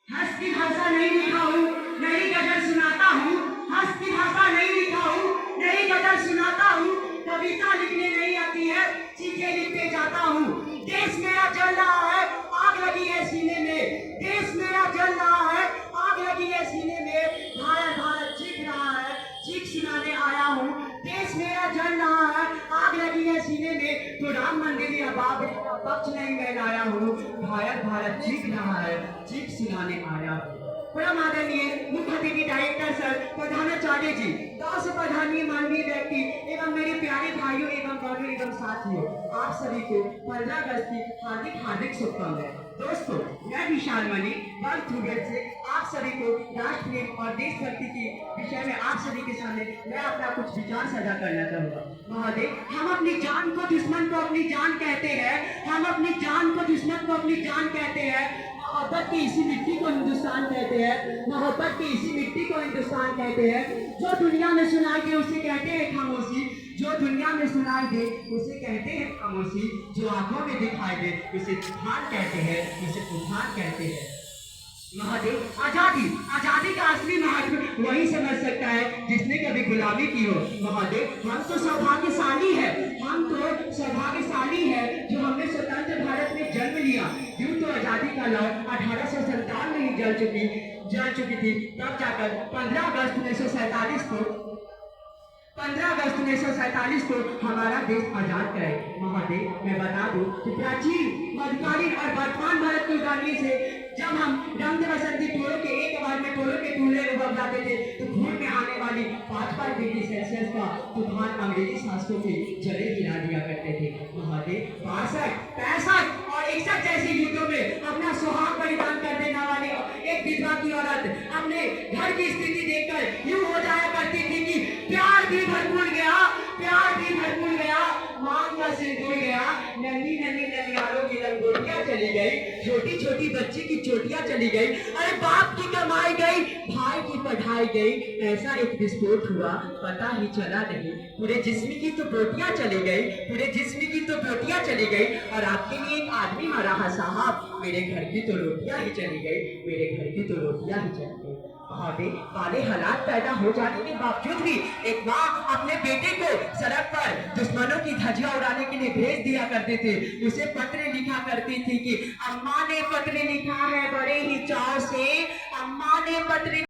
हंस की भाषा नहीं लिखा हूँ, नई गजल सुनाता हूँ। हंस की भाषा नहीं लिखा हूँ, नई गजल सुनाता हूँ। कविता लिखने नहीं आती है, चीखें लिखते जाता हूँ। देश मेरा जल रहा है, आग लगी है सीने में। देश मेरा जल रहा है, आग लगी है सीने में। भारत भारत चीख रहा है, चीख सुनाने आया हूँ। देश मेरा जल रहा है, आग लगी है सीने में। तो राम मंदिर या बाबरी का पक्ष नहीं मैं लाया हूँ। भारत भारत चीख रहा है, चीख सुनाने आया हूँ। परम आदरणीय मुख्य अतिथि डायरेक्टर सर प्रधानाचार्य जी, दास प्रधानीय माननीय व्यक्ति एवं मेरे प्यारे भाइयों एवं बहनों एवं साथियों, आप सभी को 15 अगस्त की हार्दिक हार्दिक शुभकामनाएं। दोस्तों, मैं विशाल मणि वर्ल्ड थ्रूगेट से आप सभी को राष्ट्र प्रेम और देशभक्ति के विषय में आप सभी के सामने मैं अपना कुछ विचार साझा करना चाहूंगा। महोदय, हम अपनी जान को दुश्मन को अपनी जान कहते हैं। हम अपनी जान को दुश्मन को अपनी जान कहते हैं। मोहब्बत की इसी मिट्टी को हिंदुस्तान कहते हैं। मोहब्बत की इसी मिट्टी को हिंदुस्तान कहते हैं। जो दुनिया में सुनाई दे उसे कहते हैं खामोशी। जो दुनिया में सुनाई दे उसे कहते हैं खामोशी। जो आंखों में दिखाई दे उसे तूफान कहते हैं, उसे तूफान कहते हैं। महोदय, आजादी आजादी का असली महत्व वही समझ सकता है जिसने कभी गुलामी की हो। महोदय, हम तो सौभाग्यशाली है, हम तो सौभाग्यशाली है जो हमने स्वतंत्र भारत में जन्म लिया। यूं तो आजादी का लौ 1857 में ही जल चुकी थी। तब जाकर 15 अगस्त 1947 को हमारा देश आजाद करे। महोदय, मैं बता दूं कि प्राचीन मध्यकालीन और वर्तमान भारत की उदाहरण से जब हम रंग बसंती टोलों के एक आवाज में टोलों के टूले उभर जाते थे तो घूर में आने वाली 5 डिग्री सेल्सियस का तूफान अंग्रेजी शासकों के जले गिरा दिया करते थे। महोदय, 62, 65 और 61 जैसे युद्धों में अपना सुहाग बलिदान कर देने वाली एक विधवा की औरत अपने घर की स्थिति देखकर यूं हो जाया करती थी कि प्यार भी भरपूर गया, प्यार भी भरपूर गया, मांग का सिंदूर गया, नन्ही नन्ही ननिहालों की लंगोटियां चली गई, छोटी छोटी बच्ची की चोटियां चली गई। अरे बाप की कमाई गई, भाई की पढ़ाई गई। ऐसा एक विस्फोट हुआ, पता ही चला नहीं। पूरे जिस्म की तो बोटियां चली गई, पूरे जिस्म की तो बोटियां चली गई। और आपके लिए एक आदमी मरा है साहब, मेरे घर की तो रोटियां ही चली गई, मेरे घर की तो रोटियां ही चली गई। महोदय, वाले हालात पैदा हो जाने के बावजूद भी एक माँ अपने बेटे को सड़क पर दुश्मनों की धज्जियां उड़ाने के लिए भेज दिया करते थे। उसे पत्र लिखा करती थी कि अम्मा ने पत्र लिखा है बड़े ही चाव से, अम्मा ने पत्र